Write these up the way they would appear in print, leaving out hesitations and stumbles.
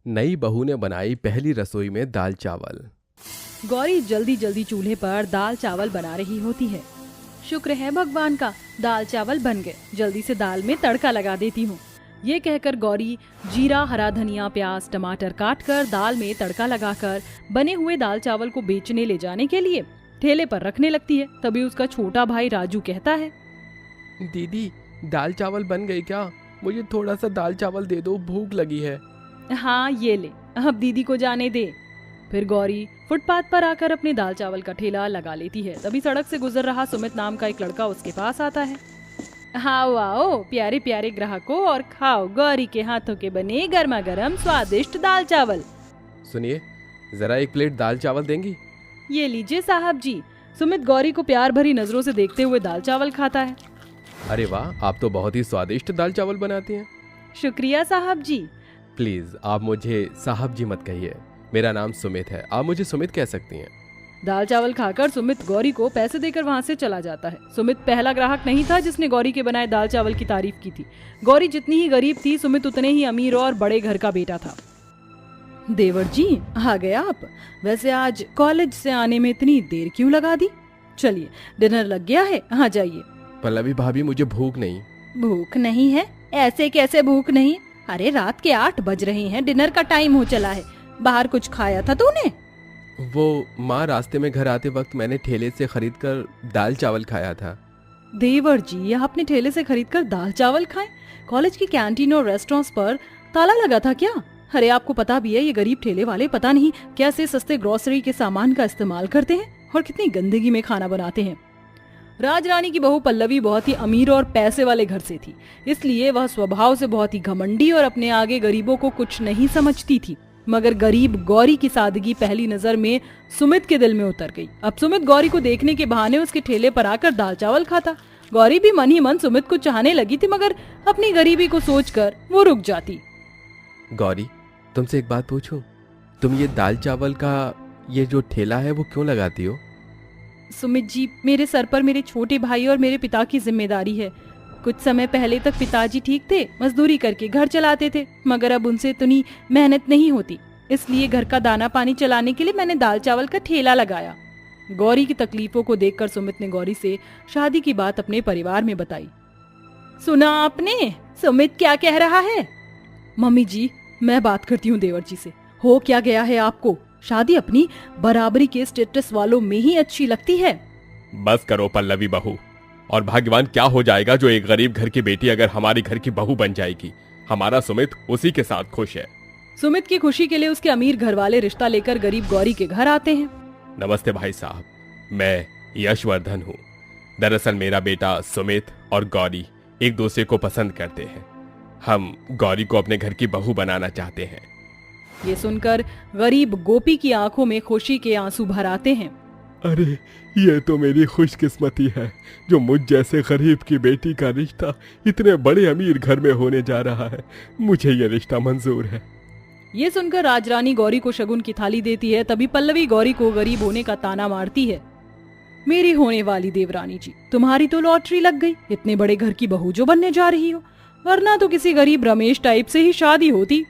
नई बहू ने बनाई पहली रसोई में दाल चावल। गौरी जल्दी जल्दी चूल्हे पर दाल चावल बना रही होती है। शुक्र है भगवान का, दाल चावल बन गए, जल्दी से दाल में तड़का लगा देती हूँ। ये कहकर गौरी जीरा, हरा धनिया, प्याज, टमाटर काटकर दाल में तड़का लगाकर बने हुए दाल चावल को बेचने ले जाने के लिए ठेले पर रखने लगती है। तभी उसका छोटा भाई राजू कहता है, दीदी, दाल चावल बन गए क्या? मुझे थोड़ा सा दाल चावल दे दो, भूख लगी है। हाँ ये ले, अब दीदी को जाने दे। फिर गौरी फुटपाथ पर आकर अपने दाल चावल का ठेला लगा लेती है। तभी सड़क से गुजर रहा सुमित नाम का एक लड़का उसके पास आता है। आओ आओ प्यारे प्यारे ग्राहकों, और खाओ गौरी के हाथों के बने गर्मा गर्म स्वादिष्ट दाल चावल। सुनिए, जरा एक प्लेट दाल चावल देंगी? ये लीजिए साहब जी। सुमित गौरी को प्यार भरी नजरों से देखते हुए दाल चावल खाता है। अरे वाह, आप तो बहुत ही स्वादिष्ट दाल चावल बनाती हैं। शुक्रिया साहब जी। प्लीज आप मुझे साहब जी मत कहिए, मेरा नाम सुमित है, आप मुझे सुमित कह सकती हैं। दाल चावल खाकर सुमित गौरी को पैसे देकर वहाँ से चला जाता है। सुमित पहला ग्राहक नहीं था जिसने गौरी के बनाए दाल चावल की तारीफ की थी। गौरी जितनी ही गरीब थी, सुमित उतने ही अमीर और बड़े घर का बेटा था। देवर जी, आ गए आप? वैसे आज कॉलेज से आने में इतनी देर क्यों लगा दी? चलिए, डिनर लग गया है, आ जाइए। पल्लवी भाभी, मुझे भूख नहीं। भूख नहीं है? ऐसे कैसे भूख नहीं? अरे रात के 8 बज रहे हैं, डिनर का टाइम हो चला है। बाहर कुछ खाया था तूने? वो माँ, रास्ते में घर आते वक्त मैंने ठेले से खरीद कर दाल चावल खाया था। देवर जी, आपने ठेले से खरीदकर दाल चावल खाए? कॉलेज की कैंटीन और रेस्टोरेंट्स पर ताला लगा था क्या? अरे आपको पता भी है, ये गरीब ठेले वाले पता नहीं कैसे सस्ते ग्रोसरी के सामान का इस्तेमाल करते हैं और कितनी गंदगी में खाना बनाते हैं। राजरानी की बहू पल्लवी बहुत ही अमीर और पैसे वाले घर से थी, इसलिए वह स्वभाव से बहुत ही घमंडी और अपने आगे गरीबों को कुछ नहीं समझती थी। मगर गरीब गौरी की सादगी पहली नजर में सुमित के दिल में उतर गई। अब सुमित गौरी को देखने के बहाने उसके ठेले पर आकर दाल चावल खाता। गौरी भी मन ही मन सुमित को चाहने लगी थी, मगर अपनी गरीबी को सोचकर वो रुक जाती। गौरी, तुमसे एक बात पूछूं? तुम ये दाल चावल का ये जो ठेला है वो क्यों लगाती हो? सुमित जी, मेरे सर पर मेरे छोटे भाई और मेरे पिता की जिम्मेदारी है। कुछ समय पहले तक पिताजी ठीक थे, मजदूरी करके घर चलाते थे, मगर अब उनसे इतनी मेहनत नहीं होती, इसलिए घर का दाना पानी चलाने के लिए मैंने दाल चावल का ठेला लगाया। गौरी की तकलीफों को देखकर सुमित ने गौरी से शादी की बात अपने परिवार में बताई। सुना आपने? सुमित क्या कह रहा है? मम्मी जी, मैं बात करती हूँ देवर जी से। हो क्या गया है आपको? शादी अपनी बराबरी के स्टेटस वालों में ही अच्छी लगती है। बस करो पल्लवी बहू, और भाग्यवान क्या हो जाएगा जो एक गरीब घर की बेटी अगर हमारे घर की बहू बन जाएगी। हमारा सुमित उसी के साथ खुश है। सुमित की खुशी के लिए उसके अमीर घर वाले रिश्ता लेकर गरीब गौरी के घर आते हैं। नमस्ते भाई साहब, मैं यशवर्धन हूँ। दरअसल मेरा बेटा सुमित और गौरी एक दूसरे को पसंद करते हैं। हम गौरी को अपने घर की बहू बनाना चाहते हैं। ये सुनकर गरीब गोपी की आंखों में खुशी के आंसू भर आते हैं। अरे, ये तो मेरी खुशकिस्मती है जो मुझ जैसे गरीब की बेटी का रिश्ता इतने बड़े अमीर घर में होने जा रहा है। मुझे ये रिश्ता मंजूर है। ये सुनकर राजरानी गौरी को शगुन की थाली देती है। तभी पल्लवी गौरी को गरीब होने का ताना मारती है। मेरी होने वाली देवरानी जी, तुम्हारी तो लॉटरी लग गई, इतने बड़े घर की बहू जो बनने जा रही हो, वरना तो किसी गरीब रमेश टाइप से ही शादी होती।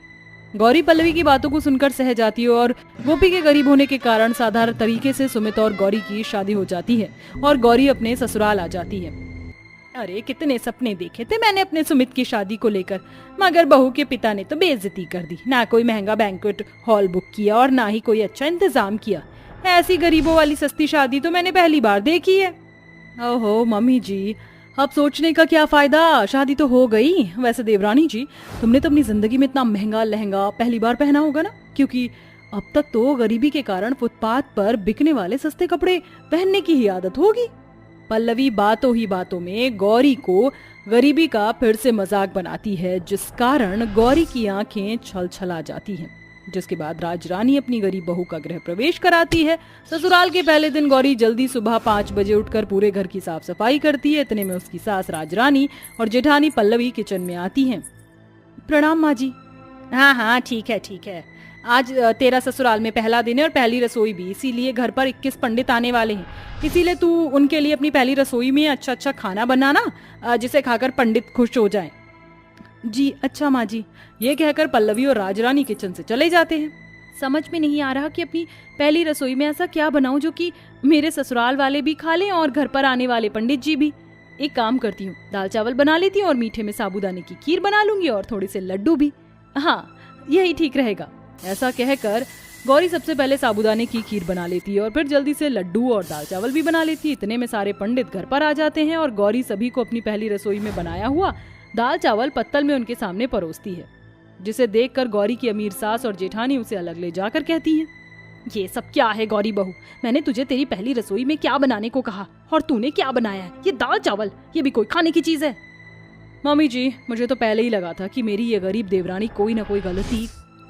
गौरी पल्लवी की बातों को सुनकर सह जाती है और गोपी के गरीब होने के कारण साधारण तरीके से सुमित और गौरी की शादी हो जाती है और गौरी अपने ससुराल आ जाती है। अरे कितने सपने देखे थे मैंने अपने सुमित की शादी को लेकर, मगर बहू के पिता ने तो बेइज्जती कर दी। ना कोई महंगा बैंक्वेट हॉल बुक किया और ना ही कोई अच्छा इंतजाम किया। ऐसी गरीबों वाली सस्ती शादी तो मैंने पहली बार देखी है। ओहो मम्मी जी, अब सोचने का क्या फायदा, शादी तो हो गई। वैसे देवरानी जी, तुमने तो अपनी जिंदगी में इतना महंगा लहंगा पहली बार पहना होगा ना, क्योंकि अब तक तो गरीबी के कारण फुटपाथ पर बिकने वाले सस्ते कपड़े पहनने की ही आदत होगी। पल्लवी बातों ही बातों में गौरी को गरीबी का फिर से मजाक बनाती है, जिस कारण गौरी की आंखें छल छला जाती हैं। जिसके बाद राजरानी अपनी गरीब बहू का गृह प्रवेश कराती है। ससुराल के पहले दिन गौरी जल्दी सुबह 5 बजे उठकर पूरे घर की साफ सफाई करती है। इतने में उसकी सास राजरानी और जेठानी पल्लवी किचन में आती हैं। प्रणाम माँ जी। हाँ हाँ, ठीक है ठीक है। आज तेरा ससुराल में पहला दिन है और पहली रसोई भी, इसीलिए घर पर 21 पंडित आने वाले हैं। इसीलिए तू उनके लिए अपनी पहली रसोई में अच्छा अच्छा खाना बनाना, जिसे खाकर पंडित खुश हो जाएं। जी अच्छा माँ जी। ये कहकर पल्लवी और राजरानी किचन से चले जाते हैं। समझ में नहीं आ रहा कि अपनी पहली रसोई में ऐसा क्या बनाऊं जो कि मेरे ससुराल वाले भी खा लें और घर पर आने वाले पंडित जी भी। एक काम करती हूँ, दाल चावल बना लेती हूँ और मीठे में साबूदाने की खीर बना लूंगी और थोड़े से लड्डू भी। हाँ, यही ठीक रहेगा। ऐसा कहकर गौरी सबसे पहले साबूदाने की खीर बना लेती है और फिर जल्दी से लड्डू और दाल चावल भी बना लेती है। इतने में सारे पंडित घर पर आ जाते हैं और गौरी सभी को अपनी पहली रसोई में बनाया हुआ दाल चावल पत्तल में उनके सामने परोसती है, जिसे देखकर गौरी की अमीर सास और जेठानी उसे अलग ले जाकर कहती हैं, ये सब क्या है गौरी बहू? मैंने तुझे तेरी पहली रसोई में क्या बनाने को कहा और तूने क्या बनाया है? ये दाल चावल, ये भी कोई खाने की चीज है? मम्मी जी, मुझे तो पहले ही लगा था कि मेरी ये गरीब देवरानी कोई ना कोई गलती,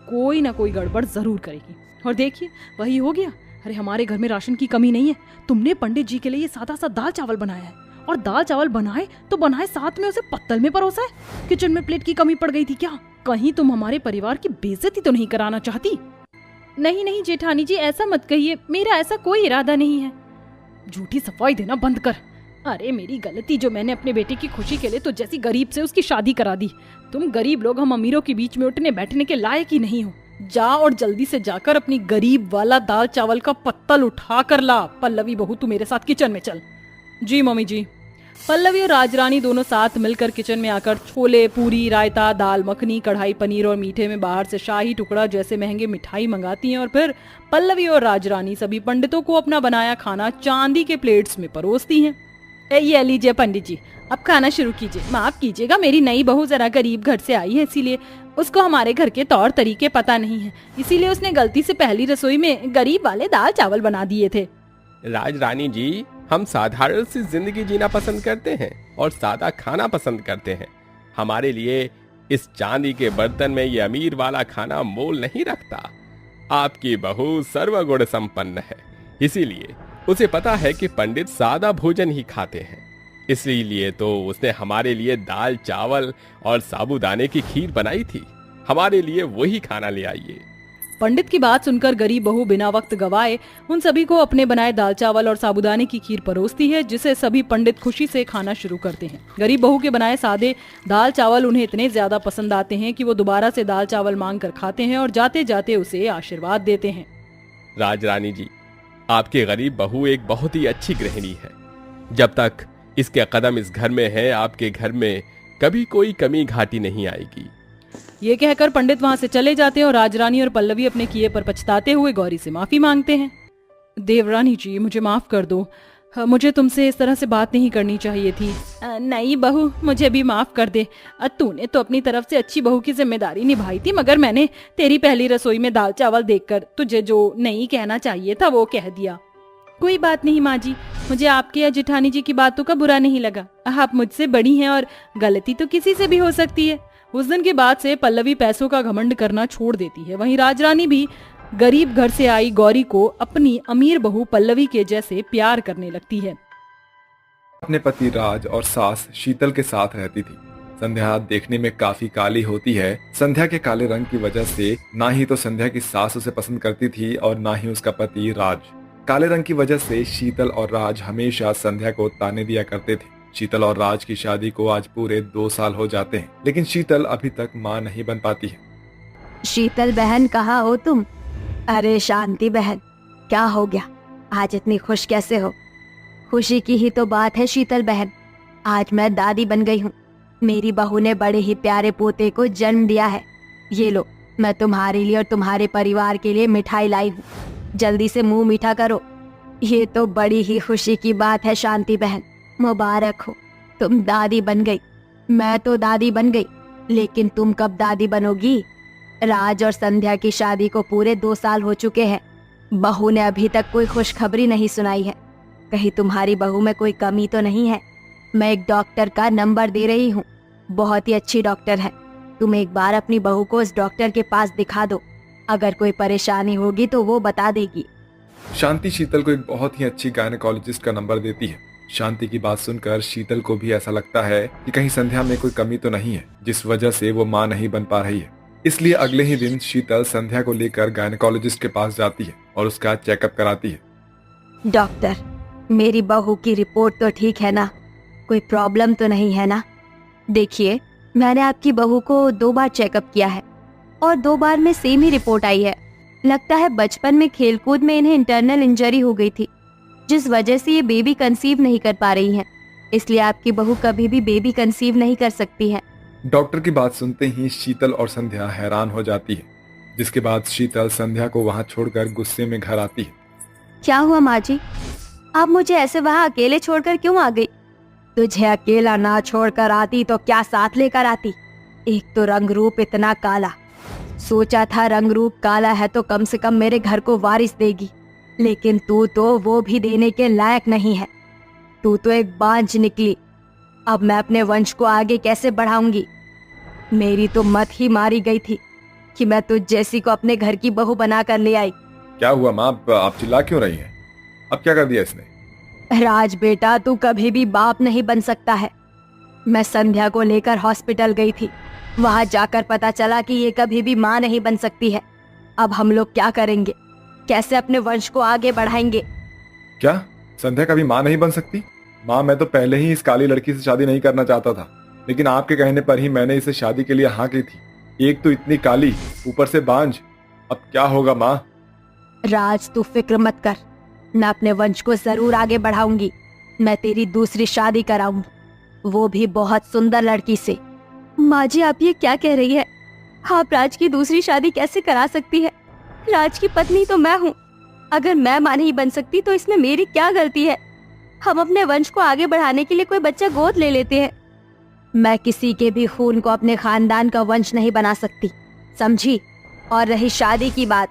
कोई ना कोई गड़बड़ जरूर करेगी। और देखिए, वही हो गया। अरे हमारे घर में राशन की कमी नहीं है, तुमने पंडित जी के लिए ये सादा सा दाल चावल बनाया है, और दाल चावल बनाए तो बनाए साथ में उसे पत्तल में परोसा है। किचन में प्लेट की कमी पड़ गई थी क्या? कहीं तुम हमारे परिवार की बेइज्जती तो नहीं कराना चाहती? नहीं नहीं जेठानी जी, ऐसा मत कहिए, मेरा ऐसा कोई इरादा नहीं है। झूठी सफाई देना बंद कर। अरे मेरी गलती जो मैंने अपने बेटे की खुशी के लिए तो जैसी गरीब से उसकी शादी करा दी। तुम गरीब लोग हम अमीरों के बीच में उठने बैठने के लायक ही नहीं हो। जा और जल्दी से जाकर अपनी गरीब वाला दाल चावल का पत्तल उठा कर ला। पल्लवी बहू, तू मेरे साथ किचन में चल। जी मम्मी जी। पल्लवी और राजरानी दोनों साथ मिलकर किचन में आकर छोले, पूरी, रायता, दाल मखनी, कढ़ाई पनीर और मीठे में बाहर से शाही टुकड़ा जैसे महंगे मिठाई मंगाती हैं और फिर पल्लवी और राजरानी सभी पंडितों को अपना बनाया खाना चांदी के प्लेट्स में परोसती हैं। ये लीजिए पंडित जी, अब खाना शुरू कीजिए। माफ कीजिएगा, मेरी नई बहू जरा गरीब घर से आई है, इसीलिए उसको हमारे घर के तौर तरीके पता नहीं है, इसीलिए उसने गलती से पहली रसोई में गरीब वाले दाल चावल बना दिए थे। राजरानी जी, हम साधारण सी जिंदगी जीना पसंद करते हैं और सादा खाना पसंद करते हैं। हमारे लिए इस चांदी के बर्तन में ये अमीर वाला खाना मोल नहीं रखता। आपकी बहू सर्वगुण संपन्न है, इसीलिए उसे पता है कि पंडित सादा भोजन ही खाते हैं, इसीलिए तो उसने हमारे लिए दाल चावल और साबूदाने की खीर बनाई थी। हमारे लिए वही खाना ले आइए। पंडित की बात सुनकर गरीब बहू बिना वक्त गवाए उन सभी को अपने बनाए दाल चावल और साबूदाने की खीर परोसती है, जिसे सभी पंडित खुशी से खाना शुरू करते हैं। गरीब बहू के बनाए सादे दाल चावल उन्हें इतने ज्यादा पसंद आते हैं कि वो दोबारा से दाल चावल मांग कर खाते हैं और जाते जाते उसे आशीर्वाद देते हैं। राजरानी जी, आपकी गरीब बहू एक बहुत ही अच्छी गृहिणी है। जब तक इसके कदम इस घर में है, आपके घर में कभी कोई कमी घाटी नहीं आएगी। ये कहकर पंडित वहां से चले जाते हैं और राजरानी और पल्लवी अपने किए पर पछताते हुए गौरी से माफी मांगते हैं। देवरानी जी, मुझे माफ कर दो, मुझे तुमसे इस तरह से बात नहीं करनी चाहिए थी। नहीं बहू, मुझे भी माफ कर दे। तूने तो अपनी तरफ से अच्छी बहू की जिम्मेदारी निभाई थी, मगर मैंने तेरी पहली रसोई में दाल चावल देखकर तुझे जो नहीं कहना चाहिए था वो कह दिया। कोई बात नहीं माँ जी, मुझे आपके या जेठानी जी की बातों का बुरा नहीं लगा। आप मुझसे बड़ी हैं और गलती तो किसी से भी हो सकती है। उस दिन के बाद से पल्लवी पैसों का घमंड करना छोड़ देती है। वहीं राजरानी भी गरीब घर से आई गौरी को अपनी अमीर बहू पल्लवी के जैसे प्यार करने लगती है। अपने पति राज और सास शीतल के साथ रहती थी। संध्या देखने में काफी काली होती है। संध्या के काले रंग की वजह से ना ही तो संध्या की सास उसे पसंद करती थी और ना ही उसका पति राज। काले रंग की वजह से शीतल और राज हमेशा संध्या को ताने दिया करते थे। शीतल और राज की शादी को आज पूरे 2 साल हो जाते हैं, लेकिन शीतल अभी तक मां नहीं बन पाती है। शीतल बहन, कहाँ हो तुम? अरे शांति बहन, क्या हो गया? आज इतनी खुश कैसे हो? खुशी की ही तो बात है शीतल बहन, आज मैं दादी बन गई हूँ। मेरी बहू ने बड़े ही प्यारे पोते को जन्म दिया है। ये लो, मैं तुम्हारे लिए और तुम्हारे परिवार के लिए मिठाई लाई हूँ, जल्दी से मुंह मीठा करो। ये तो बड़ी ही खुशी की बात है शांति बहन, मुबारक हो, तुम दादी बन गई। मैं तो दादी बन गई, लेकिन तुम कब दादी बनोगी? राज और संध्या की शादी को पूरे 2 साल हो चुके हैं, बहू ने अभी तक कोई खुशखबरी नहीं सुनाई है। कहीं तुम्हारी बहू में कोई कमी तो नहीं है? मैं एक डॉक्टर का नंबर दे रही हूँ, बहुत ही अच्छी डॉक्टर है। तुम एक बार अपनी बहू को उस डॉक्टर के पास दिखा दो, अगर कोई परेशानी होगी तो वो बता देगी। शांति शीतल को एक बहुत ही अच्छी गायनेकोलॉजिस्ट का नंबर देती है। शांति की बात सुनकर शीतल को भी ऐसा लगता है कि कहीं संध्या में कोई कमी तो नहीं है, जिस वजह से वो मां नहीं बन पा रही है। इसलिए अगले ही दिन शीतल संध्या को लेकर गायनेकोलॉजिस्ट के पास जाती है और उसका चेकअप कराती है। डॉक्टर, मेरी बहू की रिपोर्ट तो ठीक है ना? कोई प्रॉब्लम तो नहीं है ना? देखिए, मैंने आपकी बहू को 2 बार चेकअप किया है और 2 बार में सेम ही रिपोर्ट आई है। लगता है बचपन में खेलकूद में इन्हें इंटरनल इंजरी हो गई थी, जिस वजह से ये बेबी कंसीव नहीं कर पा रही हैं। इसलिए आपकी बहू कभी भी बेबी कंसीव नहीं कर सकती है। डॉक्टर की बात सुनते ही शीतल और संध्या हैरान हो जाती है, जिसके बाद शीतल संध्या को वहां छोड़कर गुस्से में घर आती है। क्या हुआ माँ जी, आप मुझे ऐसे वहाँ अकेले छोड़कर क्यों आ गई? तुझे अकेला ना छोड़कर आती तो क्या साथ लेकर आती? एक तो रंग रूप इतना काला, सोचा था रंग रूप काला है तो कम से कम मेरे घर को वारिस देगी, लेकिन तू तो वो भी देने के लायक नहीं है। तू तो एक बांझ निकली। अब मैं अपने वंश को आगे कैसे बढ़ाऊंगी? मेरी तो मत ही मारी गई थी कि मैं तुझ जैसी को अपने घर की बहू बनाकर ले आई। क्या हुआ माँ, आप चिल्ला क्यों रही हैं? अब क्या कर दिया इसने? राज बेटा, तू कभी भी बाप नहीं बन सकता है। मैं संध्या को लेकर हॉस्पिटल गई थी, वहां जाकर पता चला कि ये कभी भी माँ नहीं बन सकती है। अब हम लोग क्या करेंगे? कैसे अपने वंश को आगे बढ़ाएंगे? क्या संध्या कभी माँ नहीं बन सकती? माँ, मैं तो पहले ही इस काली लड़की से शादी नहीं करना चाहता था, लेकिन आपके कहने पर ही मैंने इसे शादी के लिए हाँ की थी। एक तो इतनी काली, ऊपर से बांझ। अब क्या होगा माँ? राज, तू फिक्र मत कर, मैं अपने वंश को जरूर आगे बढ़ाऊंगी। मैं तेरी दूसरी शादी कराऊंगी, वो भी बहुत सुंदर लड़की से। माँ जी, आप ये क्या कह रही है? आप राज की दूसरी शादी कैसे करा सकती है? राज की पत्नी तो मैं हूँ। अगर मैं माँ नहीं बन सकती तो इसमें मेरी क्या गलती है? हम अपने वंश को आगे बढ़ाने के लिए कोई बच्चा गोद ले लेते हैं। मैं किसी के भी खून को अपने खानदान का वंश नहीं बना सकती, समझी? और रही शादी की बात,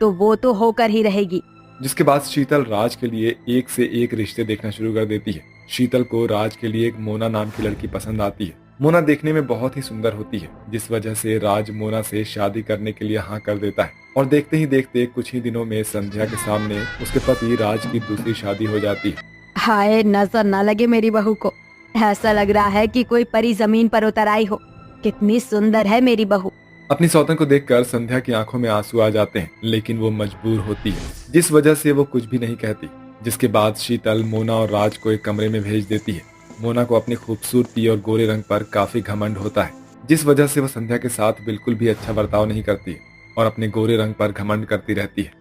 तो वो तो होकर ही रहेगी। जिसके बाद शीतल राज के लिए एक से एक रिश्ते देखना शुरू कर देती है। शीतल को राज के लिए एक मोना नाम की लड़की पसंद आती है। मोना देखने में बहुत ही सुंदर होती है, जिस वजह से राज मोना से शादी करने के लिए हाँ कर देता है। और देखते ही देखते कुछ ही दिनों में संध्या के सामने उसके पति राज की दूसरी शादी हो जाती है। हाय, नजर ना लगे मेरी बहू को। ऐसा लग रहा है कि कोई परी जमीन पर उतर आई हो। कितनी सुंदर है मेरी बहू। अपनी सौतन को देखकर संध्या की आंखों में आंसू आ जाते हैं, लेकिन वो मजबूर होती है, जिस वजह से वो कुछ भी नहीं कहती। जिसके बाद शीतल मोना और राज को एक कमरे में भेज देती है। मोना को अपनी खूबसूरती और गोरे रंग पर काफी घमंड होता है, जिस वजह से वो संध्या के साथ बिल्कुल भी अच्छा बर्ताव नहीं करती है और अपने गोरे रंग पर घमंड करती रहती है।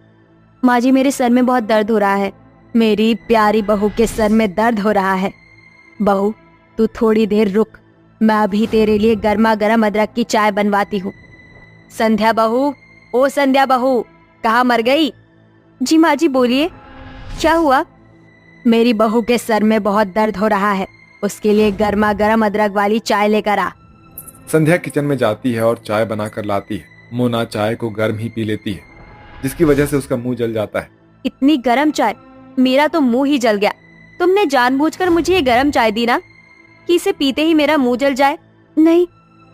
माँ जी, मेरे सर में बहुत दर्द हो रहा है। मेरी प्यारी बहू के सर में दर्द हो रहा है। बहू, तू थोड़ी देर रुक, मैं अभी तेरे लिए गर्मा गर्म अदरक की चाय बनवाती हूँ। संध्या बहू, ओ संध्या बहू, कहाँ मर गई? जी माँ जी, बोलिए, क्या हुआ? मेरी बहू के सर में बहुत दर्द हो रहा है, उसके लिए गर्मा गर्म अदरक वाली चाय लेकर आ। संध्या किचन में जाती है और चाय बनाकर लाती है। मोना चाय को गर्म ही पी लेती है, जिसकी वजह से उसका मुंह जल जाता है। इतनी गर्म चाय, मेरा तो मुंह ही जल गया। तुमने जानबूझकर मुझे ये गर्म चाय दी ना, कि इसे पीते ही मेरा मुंह जल जाए? नहीं,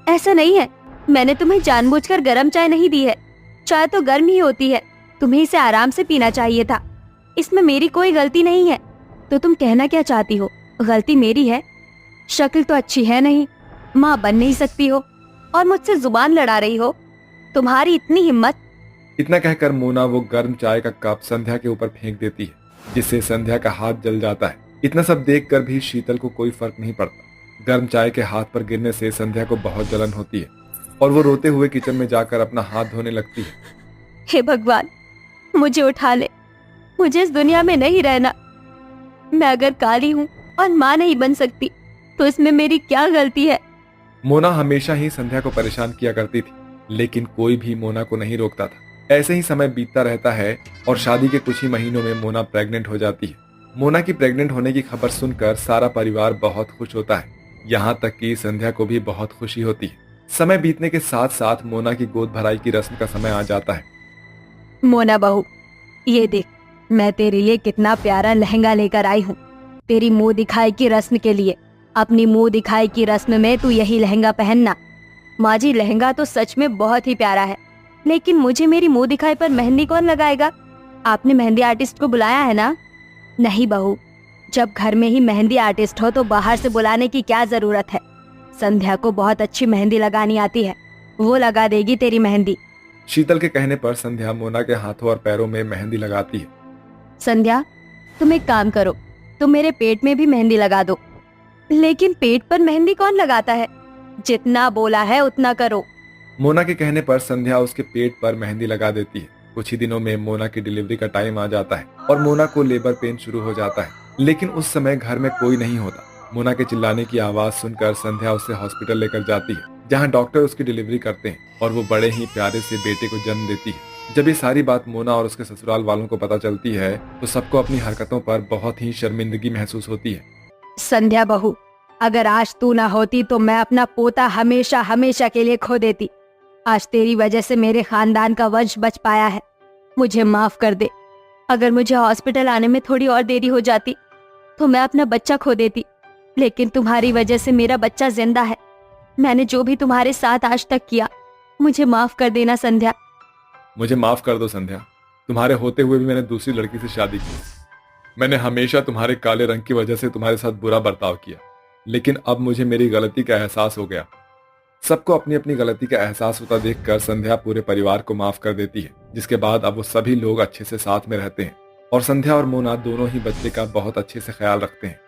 ऐसा नहीं है। मैंने तुम्हें जानबूझकर गर्म चाय नहीं दी है। चाय तो गर्म ही होती है, तुम्हें इसे आराम से पीना चाहिए था। इसमें मेरी कोई गलती नहीं है। तो तुम कहना क्या चाहती हो? गलती मेरी है? शक्ल तो अच्छी है नहीं, माँ बन नहीं सकती हो और मुझसे जुबान लड़ा रही हो। तुम्हारी इतनी हिम्मत। इतना कहकर मोना वो गर्म चाय का कप संध्या के ऊपर फेंक देती है, जिससे संध्या का हाथ जल जाता है। इतना सब देखकर भी शीतल को कोई फर्क नहीं पड़ता। गर्म चाय के हाथ पर गिरने से संध्या को बहुत जलन होती है और वो रोते हुए किचन में जाकर अपना हाथ धोने लगती है। हे भगवान, मुझे उठा ले, मुझे इस दुनिया में नहीं रहना। मैं अगर काली हूँ और माँ नहीं बन सकती तो इसमें मेरी क्या गलती है? मोना हमेशा ही संध्या को परेशान किया करती थी, लेकिन कोई भी मोना को नहीं रोकता था। ऐसे ही समय बीतता रहता है और शादी के कुछ ही महीनों में मोना प्रेग्नेंट हो जाती है। मोना की प्रेग्नेंट होने की खबर सुनकर सारा परिवार बहुत खुश होता है, यहाँ तक कि संध्या को भी बहुत खुशी होती है। समय बीतने के साथ साथ मोना की गोद भराई की रस्म का समय आ जाता है। मोना बहू, ये देख, मैं तेरे लिए कितना प्यारा लहंगा लेकर आई हूँ, तेरी मुंह दिखाई की रस्म के लिए। अपनी मुंह दिखाई की रस्म में तू यही लहंगा पहनना। माँ जी, लहंगा तो सच में बहुत ही प्यारा है, लेकिन मुझे मेरी मुंह दिखाई पर मेहंदी कौन लगाएगा? आपने मेहंदी आर्टिस्ट को बुलाया है ना? नहीं बहू, जब घर में ही मेहंदी आर्टिस्ट हो तो बाहर से बुलाने की क्या जरूरत है? संध्या को बहुत अच्छी मेहंदी लगानी आती है, वो लगा देगी तेरी मेहंदी। शीतल के कहने पर संध्या मोना के हाथों और पैरों में मेहंदी लगाती है। संध्या, तुम एक काम करो, तुम मेरे पेट में भी मेहंदी लगा दो। लेकिन पेट पर मेहंदी कौन लगाता है? जितना बोला है उतना करो। मोना के कहने पर संध्या उसके पेट पर मेहंदी लगा देती है। कुछ ही दिनों में मोना की डिलीवरी का टाइम आ जाता है और मोना को लेबर पेन शुरू हो जाता है, लेकिन उस समय घर में कोई नहीं होता। मोना के चिल्लाने की आवाज सुनकर संध्या उसे हॉस्पिटल लेकर जाती है, जहां डॉक्टर उसकी डिलीवरी करते हैं और वो बड़े ही प्यारे से बेटे को जन्म देती है। जब ये सारी बात मोना और उसके ससुराल वालों को पता चलती है तो सबको अपनी हरकतों पर बहुत ही शर्मिंदगी महसूस होती है। संध्या बहू, अगर आज तू ना होती तो मैं अपना पोता हमेशा हमेशा के लिए खो देती। आज तेरी वजह से मेरे खानदान का वंश बच पाया है। मुझे माफ कर दे। अगर मुझे हॉस्पिटल आने में थोड़ी और देरी हो जाती तो मैं अपना बच्चा खो देती, लेकिन तुम्हारी वजह से मेरा बच्चा जिंदा है। मैंने जो भी तुम्हारे साथ आज तक किया, मुझे माफ कर देना संध्या। मुझे माफ कर दो संध्या, तुम्हारे होते हुए भी मैंने दूसरी लड़की से शादी की। मैंने हमेशा तुम्हारे काले रंग की वजह से तुम्हारे साथ बुरा बर्ताव किया, लेकिन अब मुझे मेरी गलती का एहसास हो गया। सबको अपनी अपनी गलती का एहसास होता देखकर संध्या पूरे परिवार को माफ कर देती है, जिसके बाद अब वो सभी लोग अच्छे से साथ में रहते हैं और संध्या और मोना दोनों ही बच्चे का बहुत अच्छे से ख्याल रखते हैं।